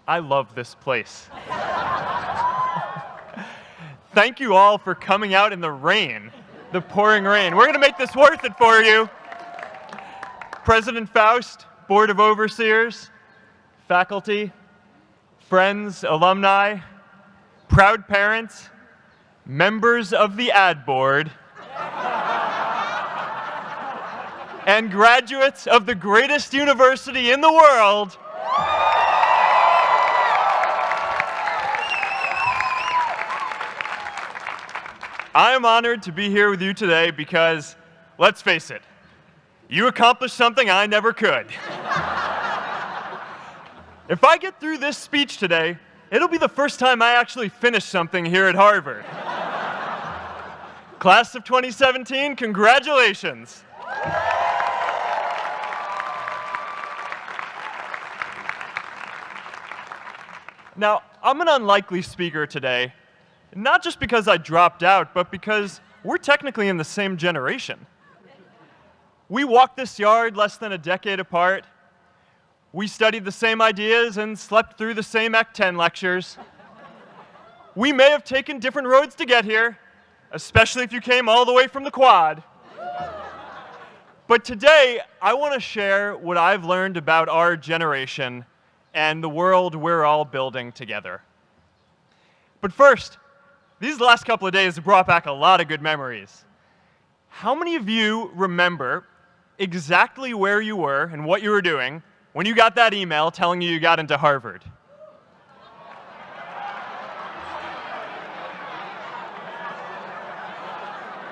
I love this place. Thank you all for coming out in the rain, the pouring rain. We're going to make this worth it for you. President Faust, Board of Overseers, faculty, friends, alumni, proud parents, members of the ad board, and graduates of the greatest university in the world. I am honored to be here with you today because, let's face it, you accomplished something I never could. If I get through this speech today, it'll be the first time I actually finish something here at Harvard. Class of 2017, congratulations. Now, I'm an unlikely speaker today, not just because I dropped out, but because we're technically in the same generation. We walked this yard less than a decade apart. We studied the same ideas and slept through the same Act 10 lectures. We may have taken different roads to get here, especially if you came all the way from the Quad. But today, I want to share what I've learned about our generation and the world we're all building together. But first, these last couple of days have brought back a lot of good memories. How many of you remember exactly where you were and what you were doing when you got that email telling you got into Harvard?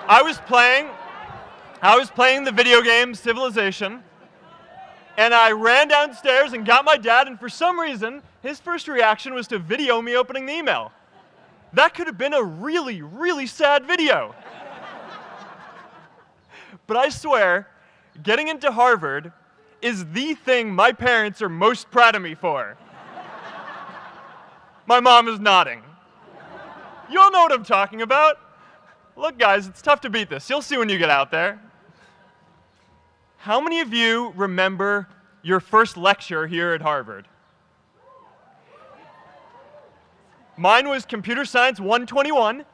I was playing the video game Civilization, and I ran downstairs and got my dad, and for some reason, his first reaction was to video me opening the email. That could have been a really, really sad video. But I swear, getting into Harvard is the thing my parents are most proud of me for. My mom is nodding. You all know what I'm talking about. Look, guys, it's tough to beat this. You'll see when you get out there. How many of you remember your first lecture here at Harvard? Mine was Computer Science 121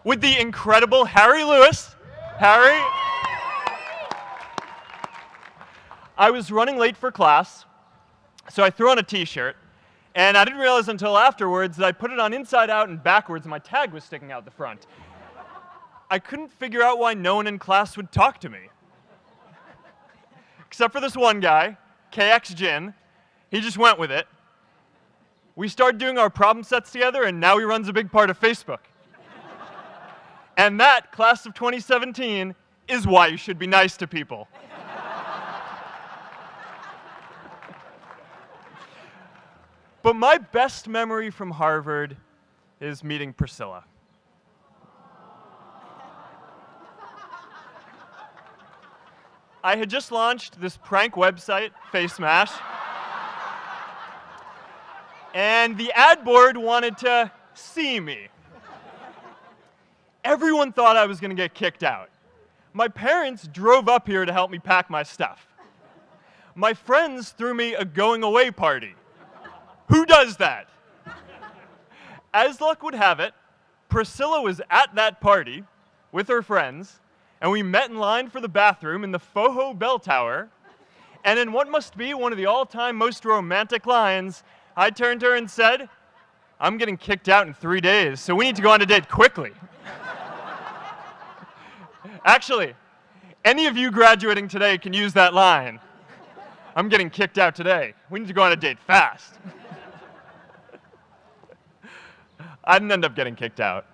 with the incredible Harry Lewis. Harry. I was running late for class, so I threw on a t-shirt, and I didn't realize until afterwards that I put it on inside out and backwards, and my tag was sticking out the front. I couldn't figure out why no one in class would talk to me. Except for this one guy, KX Jin. He just went with it. We started doing our problem sets together, and now he runs a big part of Facebook. And that, class of 2017, is why you should be nice to people. But my best memory from Harvard is meeting Priscilla. I had just launched this prank website, FaceMash, and the ad board wanted to see me. Everyone thought I was going to get kicked out. My parents drove up here to help me pack my stuff. My friends threw me a going-away party. Who does that? As luck would have it, Priscilla was at that party with her friends, and we met in line for the bathroom in the Foho Bell Tower, and in what must be one of the all-time most romantic lines, I turned to her and said, "I'm getting kicked out in 3 days, so we need to go on a date quickly." Actually, any of you graduating today can use that line. "I'm getting kicked out today. We need to go on a date fast." I didn't end up getting kicked out.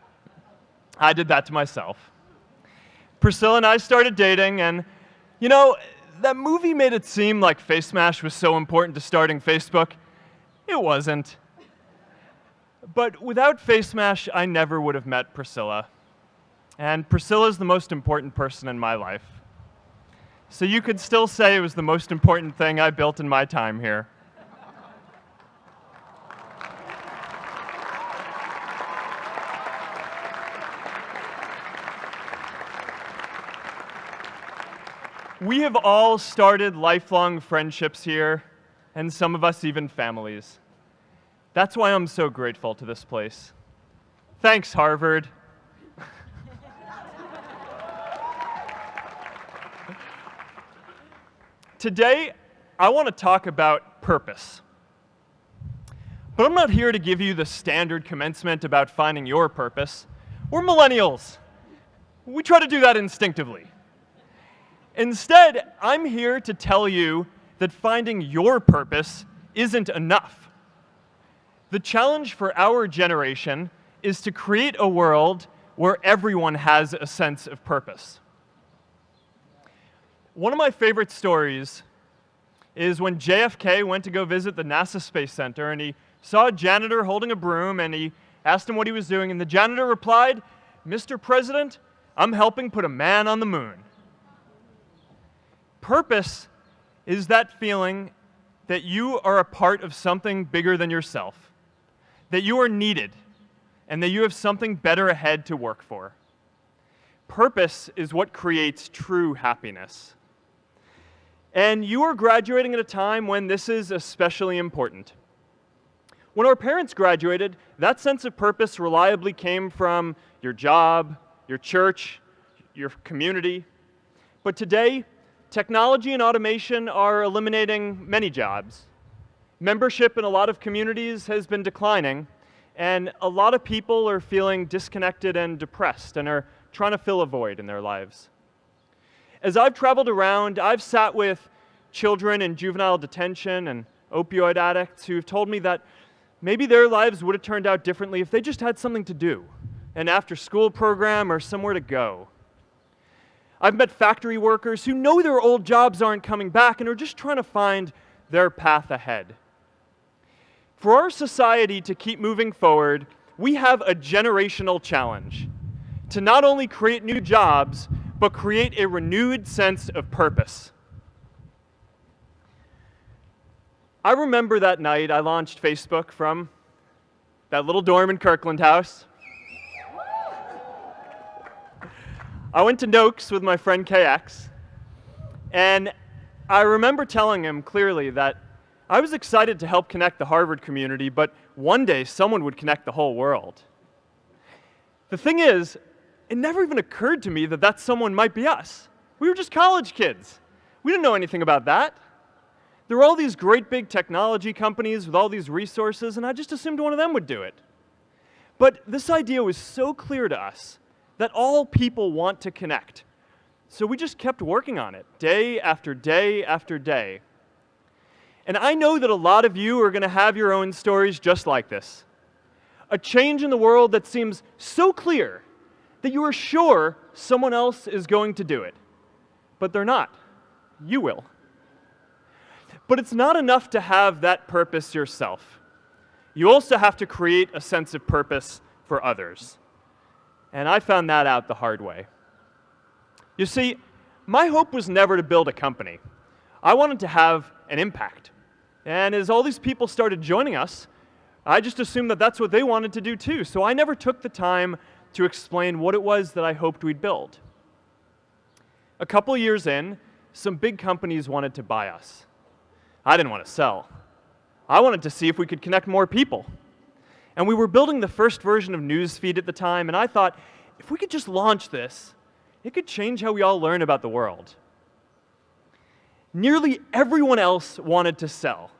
I did that to myself. Priscilla and I started dating, and, you know, that movie made it seem like FaceMash was so important to starting Facebook. It wasn't. But without FaceMash, I never would have met Priscilla. And Priscilla's the most important person in my life. So you could still say it was the most important thing I built in my time here. We have all started lifelong friendships here, and some of us even families. That's why I'm so grateful to this place. Thanks, Harvard. Today, I want to talk about purpose. But I'm not here to give you the standard commencement about finding your purpose. We're millennials. We try to do that instinctively. Instead, I'm here to tell you that finding your purpose isn't enough. The challenge for our generation is to create a world where everyone has a sense of purpose. One of my favorite stories is when JFK went to go visit the NASA Space Center, and he saw a janitor holding a broom, and he asked him what he was doing, and the janitor replied, "Mr. President, I'm helping put a man on the moon." Purpose is that feeling that you are a part of something bigger than yourself, that you are needed, and that you have something better ahead to work for. Purpose is what creates true happiness. And you are graduating at a time when this is especially important. When our parents graduated, that sense of purpose reliably came from your job, your church, your community. But today, technology and automation are eliminating many jobs. Membership in a lot of communities has been declining, and a lot of people are feeling disconnected and depressed and are trying to fill a void in their lives. As I've traveled around, I've sat with children in juvenile detention and opioid addicts who've told me that maybe their lives would have turned out differently if they just had something to do, an after-school program or somewhere to go. I've met factory workers who know their old jobs aren't coming back and are just trying to find their path ahead. For our society to keep moving forward, we have a generational challenge to not only create new jobs, but create a renewed sense of purpose. I remember that night I launched Facebook from that little dorm in Kirkland House. I went to Noakes with my friend KX, and I remember telling him clearly that I was excited to help connect the Harvard community, but one day someone would connect the whole world. The thing is, it never even occurred to me that that someone might be us. We were just college kids. We didn't know anything about that. There were all these great big technology companies with all these resources, and I just assumed one of them would do it. But this idea was so clear to us that all people want to connect. So we just kept working on it, day after day after day. And I know that a lot of you are going to have your own stories just like this. A change in the world that seems so clear that you are sure someone else is going to do it. But they're not. You will. But it's not enough to have that purpose yourself. You also have to create a sense of purpose for others. And I found that out the hard way. You see, my hope was never to build a company. I wanted to have an impact. And as all these people started joining us, I just assumed that that's what they wanted to do too. So I never took the time to explain what it was that I hoped we'd build. A couple years in, some big companies wanted to buy us. I didn't want to sell. I wanted to see if we could connect more people. And we were building the first version of Newsfeed at the time, and I thought, if we could just launch this, it could change how we all learn about the world. Nearly everyone else wanted to sell.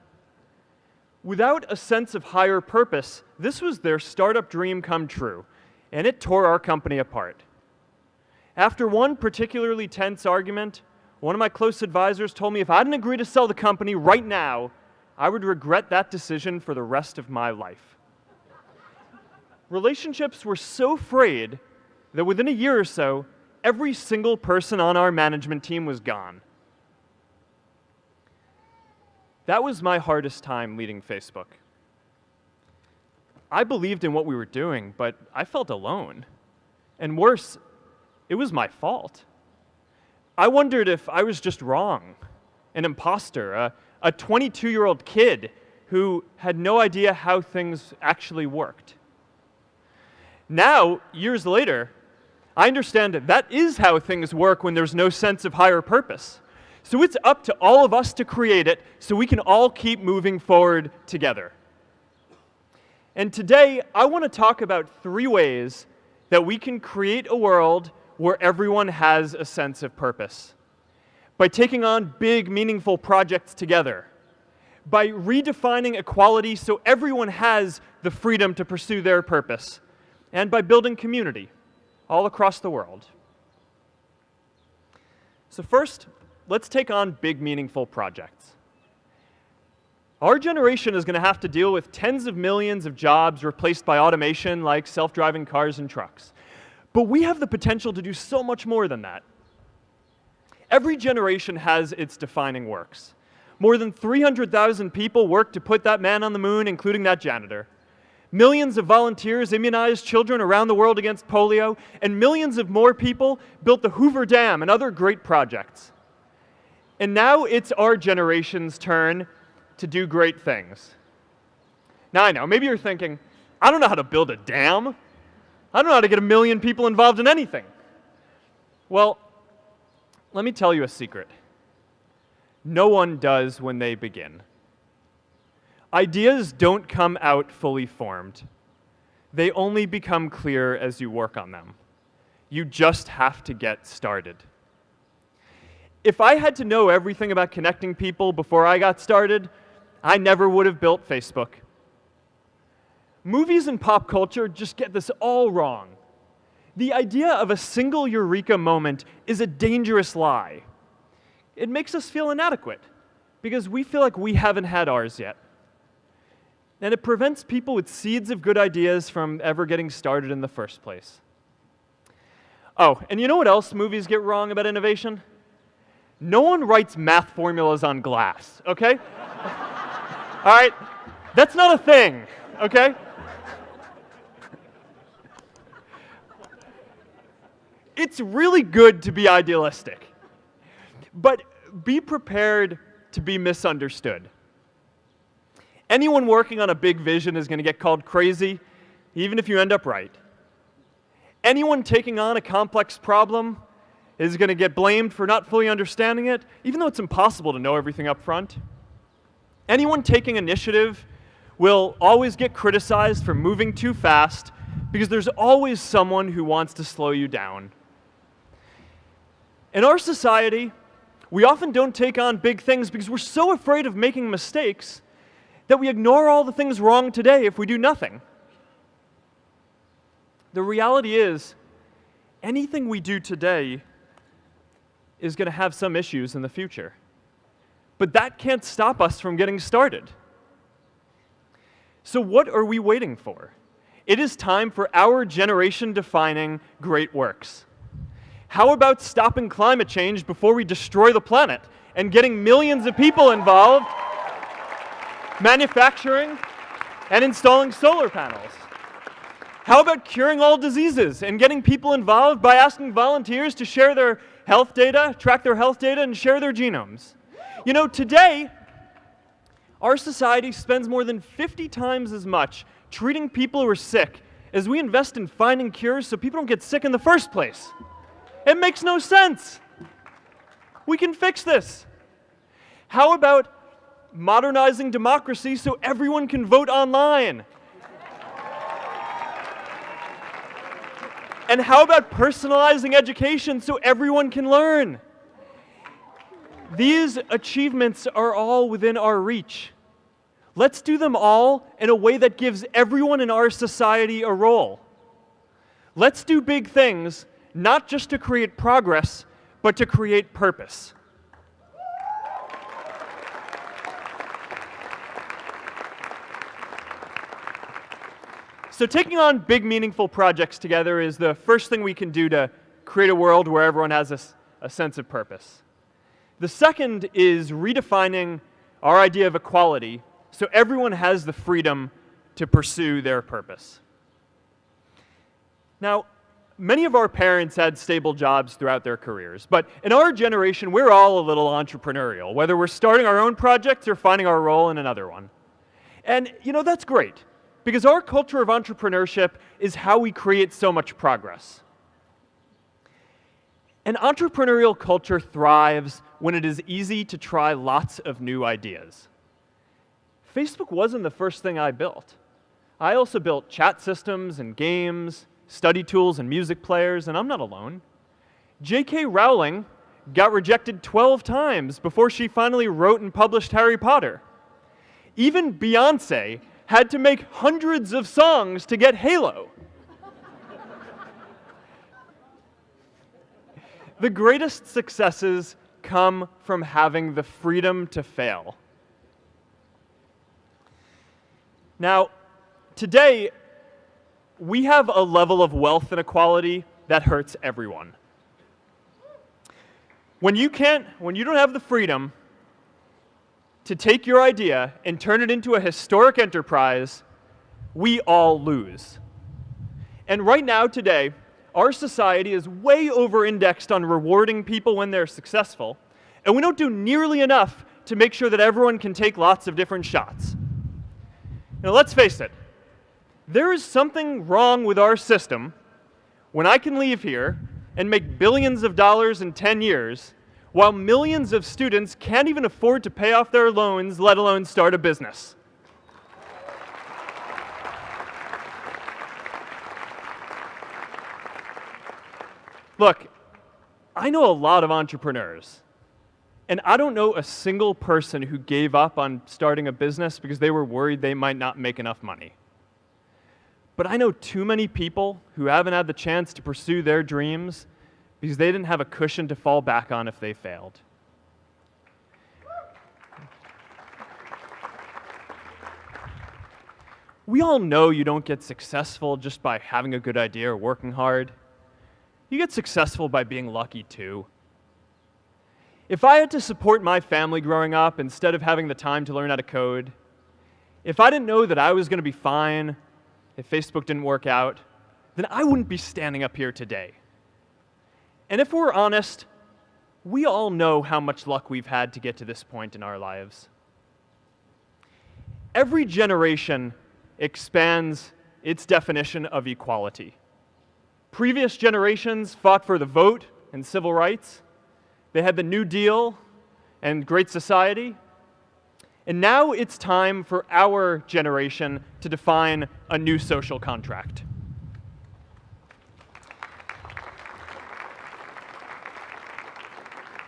Without a sense of higher purpose, this was their startup dream come true, and it tore our company apart. After one particularly tense argument, one of my close advisors told me if I didn't agree to sell the company right now, I would regret that decision for the rest of my life. Relationships were so frayed that within a year or so, every single person on our management team was gone. That was my hardest time leading Facebook. I believed in what we were doing, but I felt alone. And worse, it was my fault. I wondered if I was just wrong, an imposter, a 22-year-old kid who had no idea how things actually worked. Now, years later, I understand that is how things work when there's no sense of higher purpose. So it's up to all of us to create it so we can all keep moving forward together. And today, I want to talk about 3 ways that we can create a world where everyone has a sense of purpose. By taking on big, meaningful projects together. By redefining equality so everyone has the freedom to pursue their purpose. And by building community all across the world. So first, let's take on big, meaningful projects. Our generation is going to have to deal with tens of millions of jobs replaced by automation like self-driving cars and trucks. But we have the potential to do so much more than that. Every generation has its defining works. More than 300,000 people worked to put that man on the moon, including that janitor. Millions of volunteers immunized children around the world against polio, and millions of more people built the Hoover Dam and other great projects. And now it's our generation's turn to do great things. Now I know, maybe you're thinking, I don't know how to build a dam. I don't know how to get 1 million people involved in anything. Well, let me tell you a secret. No one does when they begin. Ideas don't come out fully formed. They only become clear as you work on them. You just have to get started. If I had to know everything about connecting people before I got started, I never would have built Facebook. Movies and pop culture just get this all wrong. The idea of a single eureka moment is a dangerous lie. It makes us feel inadequate because we feel like we haven't had ours yet. And it prevents people with seeds of good ideas from ever getting started in the first place. Oh, and you know what else movies get wrong about innovation? No one writes math formulas on glass, okay? All right? That's not a thing, okay? It's really good to be idealistic, but be prepared to be misunderstood. Anyone working on a big vision is going to get called crazy, even if you end up right. Anyone taking on a complex problem is going to get blamed for not fully understanding it, even though it's impossible to know everything up front. Anyone taking initiative will always get criticized for moving too fast because there's always someone who wants to slow you down. In our society, we often don't take on big things because we're so afraid of making mistakes that we ignore all the things wrong today if we do nothing. The reality is, anything we do today is going to have some issues in the future. But that can't stop us from getting started. So what are we waiting for? It is time for our generation-defining great works. How about stopping climate change before we destroy the planet and getting millions of people involved, manufacturing and installing solar panels? How about curing all diseases and getting people involved by asking volunteers to share their health data, track their health data, and share their genomes? You know, today, our society spends more than 50 times as much treating people who are sick as we invest in finding cures so people don't get sick in the first place. It makes no sense. We can fix this. How about modernizing democracy so everyone can vote online? And how about personalizing education so everyone can learn? These achievements are all within our reach. Let's do them all in a way that gives everyone in our society a role. Let's do big things, not just to create progress, but to create purpose. So taking on big, meaningful projects together is the first thing we can do to create a world where everyone has a sense of purpose. The second is redefining our idea of equality so everyone has the freedom to pursue their purpose. Now, many of our parents had stable jobs throughout their careers, but in our generation, we're all a little entrepreneurial, whether we're starting our own projects or finding our role in another one. And, you know, that's great, because our culture of entrepreneurship is how we create so much progress. An entrepreneurial culture thrives when it is easy to try lots of new ideas. Facebook wasn't the first thing I built. I also built chat systems and games, study tools and music players, and I'm not alone. J.K. Rowling got rejected 12 times before she finally wrote and published Harry Potter. Even Beyoncé had to make hundreds of songs to get Halo. The greatest successes come from having the freedom to fail. Now, today, we have a level of wealth inequality that hurts everyone. When you don't have the freedom to take your idea and turn it into a historic enterprise, we all lose. And right now, today, our society is way over-indexed on rewarding people when they're successful, and we don't do nearly enough to make sure that everyone can take lots of different shots. Now, let's face it, there is something wrong with our system when I can leave here and make billions of dollars in 10 years, while millions of students can't even afford to pay off their loans, let alone start a business. Look, I know a lot of entrepreneurs, and I don't know a single person who gave up on starting a business because they were worried they might not make enough money. But I know too many people who haven't had the chance to pursue their dreams because they didn't have a cushion to fall back on if they failed. We all know you don't get successful just by having a good idea or working hard. You get successful by being lucky too. If I had to support my family growing up instead of having the time to learn how to code, if I didn't know that I was going to be fine if Facebook didn't work out, then I wouldn't be standing up here today. And if we're honest, we all know how much luck we've had to get to this point in our lives. Every generation expands its definition of equality. Previous generations fought for the vote and civil rights. They had the New Deal and Great Society. And now it's time for our generation to define a new social contract.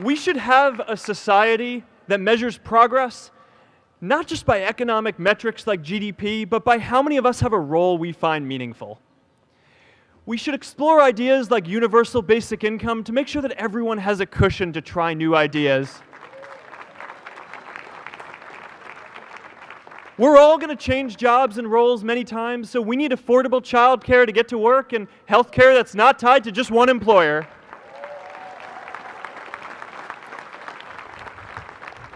We should have a society that measures progress not just by economic metrics like GDP, but by how many of us have a role we find meaningful. We should explore ideas like universal basic income to make sure that everyone has a cushion to try new ideas. We're all going to change jobs and roles many times, so we need affordable childcare to get to work and healthcare that's not tied to just one employer.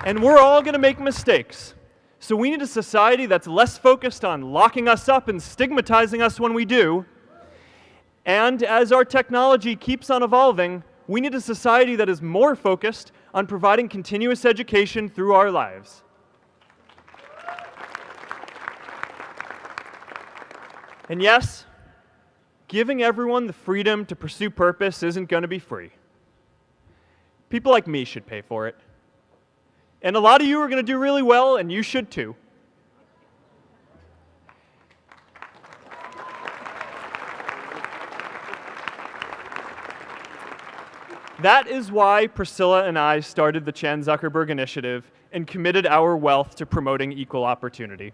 And we're all going to make mistakes. So we need a society that's less focused on locking us up and stigmatizing us when we do. And as our technology keeps on evolving, we need a society that is more focused on providing continuous education through our lives. And yes, giving everyone the freedom to pursue purpose isn't going to be free. People like me should pay for it. And a lot of you are going to do really well, and you should too. That is why Priscilla and I started the Chan Zuckerberg Initiative and committed our wealth to promoting equal opportunity.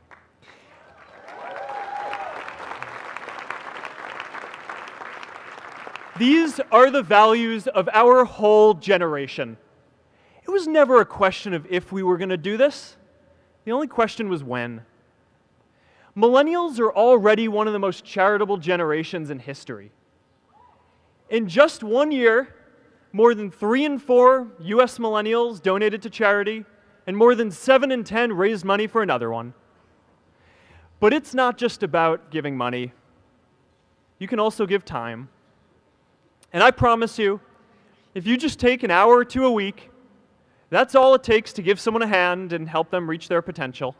These are the values of our whole generation. It was never a question of if we were going to do this. The only question was when. Millennials are already one of the most charitable generations in history. In just 1 year, more than 3 in 4 US millennials donated to charity, and more than 7 in 10 raised money for another one. But it's not just about giving money. You can also give time. And I promise you, if you just take an hour or two a week, that's all it takes to give someone a hand and help them reach their potential.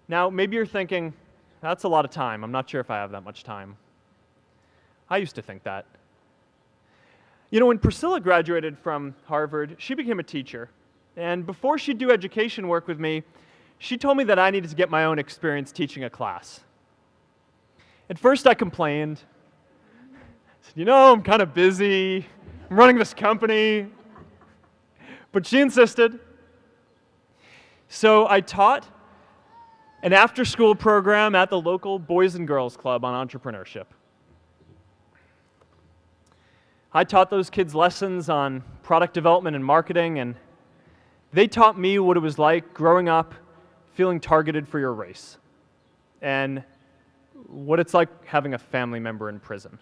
Now, maybe you're thinking, that's a lot of time. I'm not sure if I have that much time. I used to think that. You know, when Priscilla graduated from Harvard, she became a teacher. And before she'd do education work with me, she told me that I needed to get my own experience teaching a class. At first I complained. I said, I'm kind of busy. I'm running this company. But she insisted. So I taught an after-school program at the local Boys and Girls Club on entrepreneurship. I taught those kids lessons on product development and marketing, and they taught me what it was like growing up feeling targeted for your race, and what it's like having a family member in prison.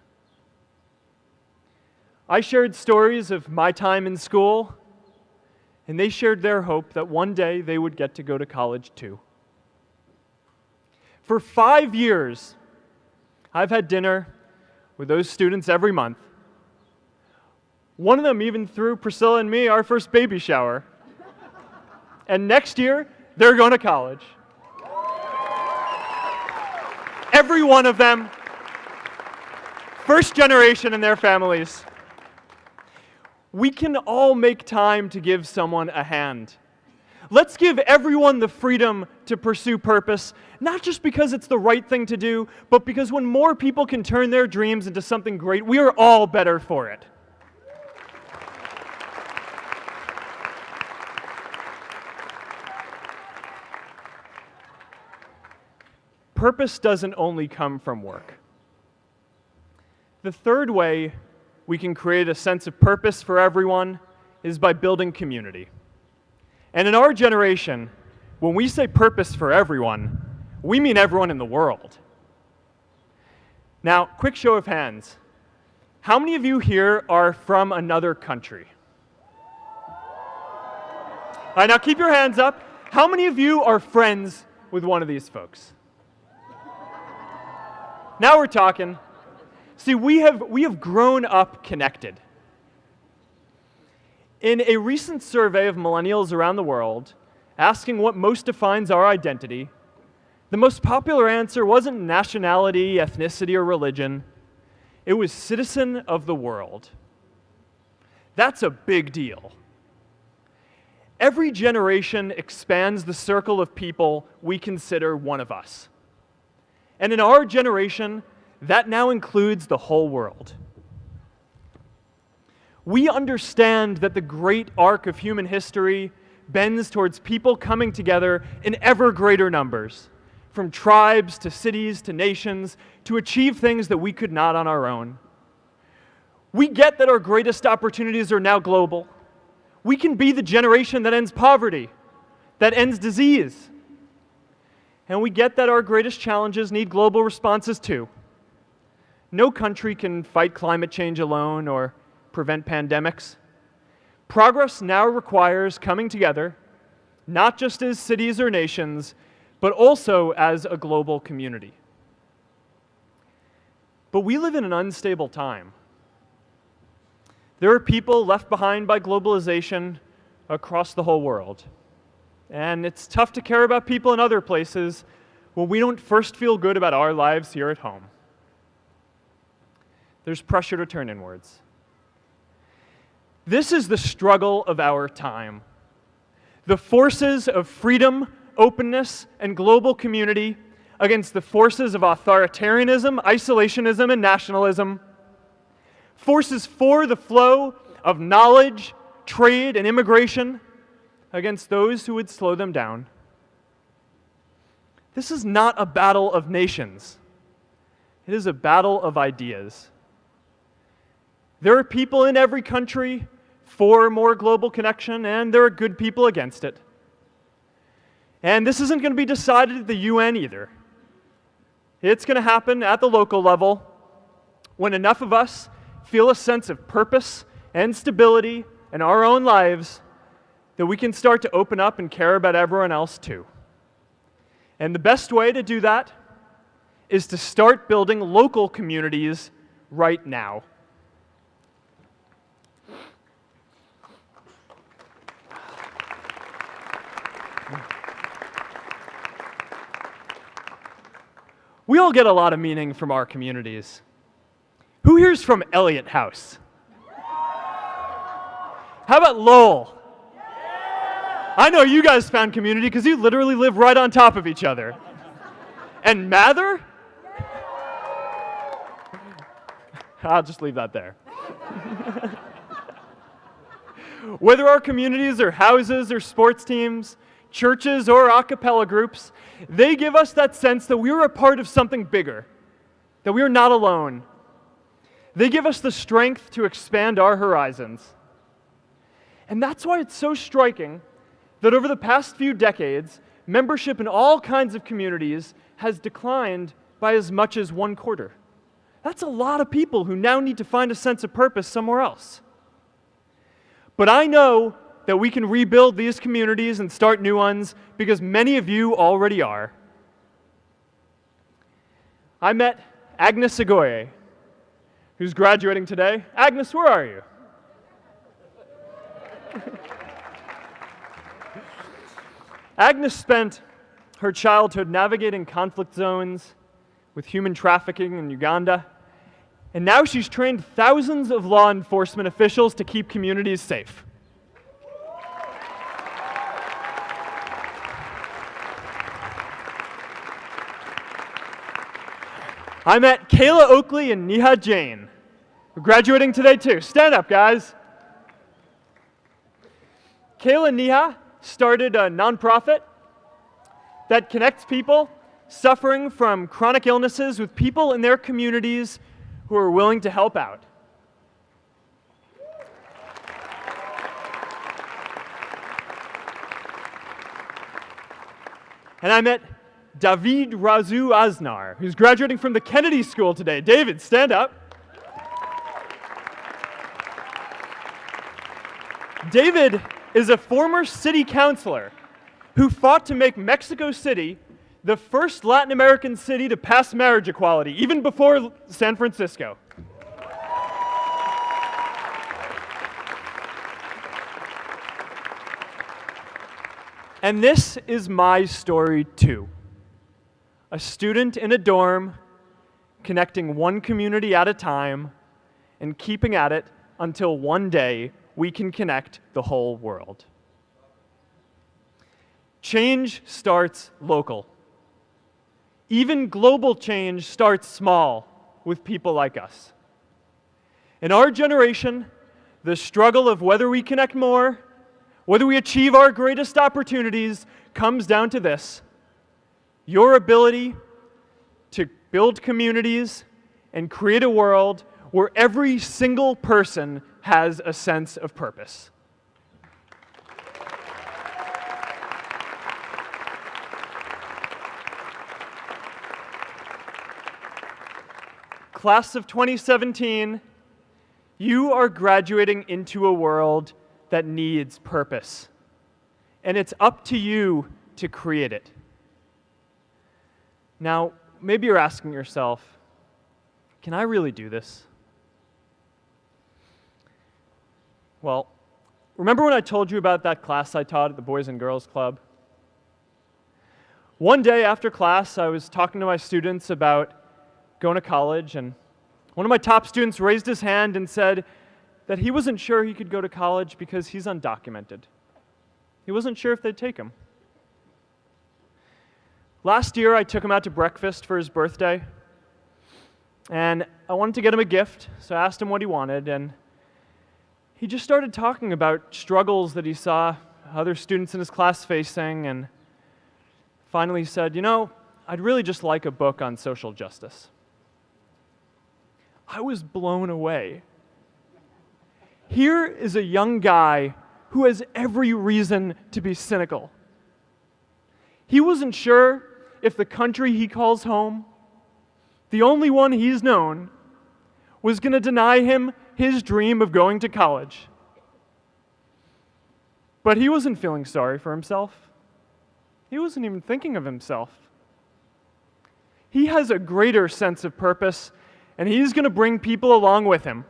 I shared stories of my time in school, and they shared their hope that one day they would get to go to college too. For 5 years, I've had dinner with those students every month. One of them even threw Priscilla and me our first baby shower. And next year, they're going to college. Every one of them, first generation in their families. We can all make time to give someone a hand. Let's give everyone the freedom to pursue purpose, not just because it's the right thing to do, but because when more people can turn their dreams into something great, we are all better for it. Purpose doesn't only come from work. The third way we can create a sense of purpose for everyone is by building community. And in our generation, when we say purpose for everyone, we mean everyone in the world. Now, quick show of hands. How many of you here are from another country? All right, now keep your hands up. How many of you are friends with one of these folks? Now we're talking. See, we have grown up connected. In a recent survey of millennials around the world, asking what most defines our identity, the most popular answer wasn't nationality, ethnicity, or religion. It was citizen of the world. That's a big deal. Every generation expands the circle of people we consider one of us. And in our generation, that now includes the whole world. We understand that the great arc of human history bends towards people coming together in ever greater numbers, from tribes to cities to nations, to achieve things that we could not on our own. We get that our greatest opportunities are now global. We can be the generation that ends poverty, that ends disease. And we get that our greatest challenges need global responses too. No country can fight climate change alone or prevent pandemics. Progress now requires coming together, not just as cities or nations, but also as a global community. But we live in an unstable time. There are people left behind by globalization across the whole world. And it's tough to care about people in other places when we don't first feel good about our lives here at home. There's pressure to turn inwards. This is the struggle of our time. The forces of freedom, openness, and global community against the forces of authoritarianism, isolationism, and nationalism. Forces for the flow of knowledge, trade, and immigration against those who would slow them down. This is not a battle of nations. It is a battle of ideas. There are people in every country for more global connection, and there are good people against it. And this isn't going to be decided at the UN either. It's going to happen at the local level when enough of us feel a sense of purpose and stability in our own lives that we can start to open up and care about everyone else too. And the best way to do that is to start building local communities right now. We all get a lot of meaning from our communities. Who here's from Elliott House? How about Lowell? I know you guys found community because you literally live right on top of each other. And Mather? I'll just leave that there. Whether our communities are houses or sports teams, churches or a cappella groups, they give us that sense that we are a part of something bigger, that we are not alone. They give us the strength to expand our horizons. And that's why it's so striking that over the past few decades, membership in all kinds of communities has declined by as much as 1/4. That's a lot of people who now need to find a sense of purpose somewhere else. But I know that we can rebuild these communities and start new ones because many of you already are. I met Agnes Segoye, who's graduating today. Agnes, where are you? Agnes spent her childhood navigating conflict zones with human trafficking in Uganda, and now she's trained thousands of law enforcement officials to keep communities safe. I met Kayla Oakley and Neha Jain, who are graduating today too. Stand up, guys. Kayla and Neha started a nonprofit that connects people suffering from chronic illnesses with people in their communities who are willing to help out. And I met David Razu Aznar, who's graduating from the Kennedy School today. David, stand up. David is a former city councilor who fought to make Mexico City the first Latin American city to pass marriage equality, even before San Francisco. And this is my story too. A student in a dorm, connecting one community at a time, and keeping at it until one day we can connect the whole world. Change starts local. Even global change starts small with people like us. In our generation, the struggle of whether we connect more, whether we achieve our greatest opportunities, comes down to this: your ability to build communities and create a world where every single person has a sense of purpose. Class of 2017, you are graduating into a world that needs purpose, and it's up to you to create it. Now, maybe you're asking yourself, can I really do this? Well, remember when I told you about that class I taught at the Boys and Girls Club? One day after class, I was talking to my students about going to college, and one of my top students raised his hand and said that he wasn't sure he could go to college because he's undocumented. He wasn't sure if they'd take him. Last year, I took him out to breakfast for his birthday, and I wanted to get him a gift, so I asked him what he wanted, and he just started talking about struggles that he saw other students in his class facing, and finally said, "You know, I'd really just like a book on social justice." I was blown away. Here is a young guy who has every reason to be cynical. He wasn't sure if the country he calls home, the only one he's known, was going to deny him his dream of going to college. But he wasn't feeling sorry for himself. He wasn't even thinking of himself. He has a greater sense of purpose, and he's going to bring people along with him.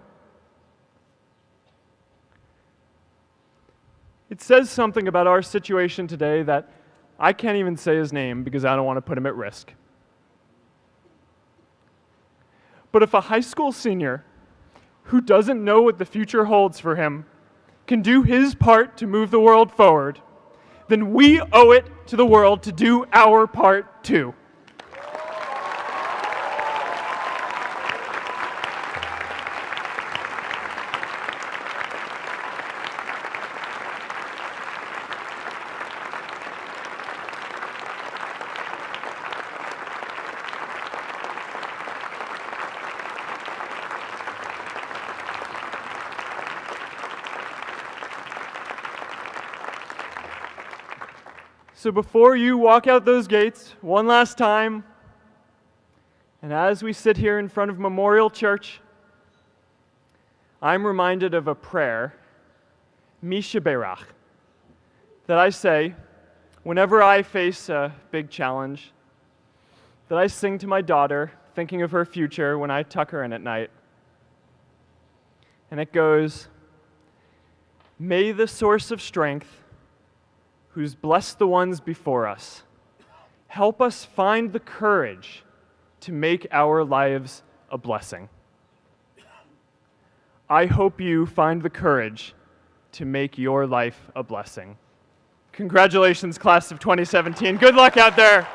It says something about our situation today that I can't even say his name because I don't want to put him at risk. But if a high school senior who doesn't know what the future holds for him can do his part to move the world forward, then we owe it to the world to do our part too. So before you walk out those gates one last time, and as we sit here in front of Memorial Church, I'm reminded of a prayer, Misha Berach, that I say whenever I face a big challenge, that I sing to my daughter, thinking of her future when I tuck her in at night. And it goes, "May the source of strength, who's blessed the ones before us, help us find the courage to make our lives a blessing." I hope you find the courage to make your life a blessing. Congratulations, class of 2017. Good luck out there.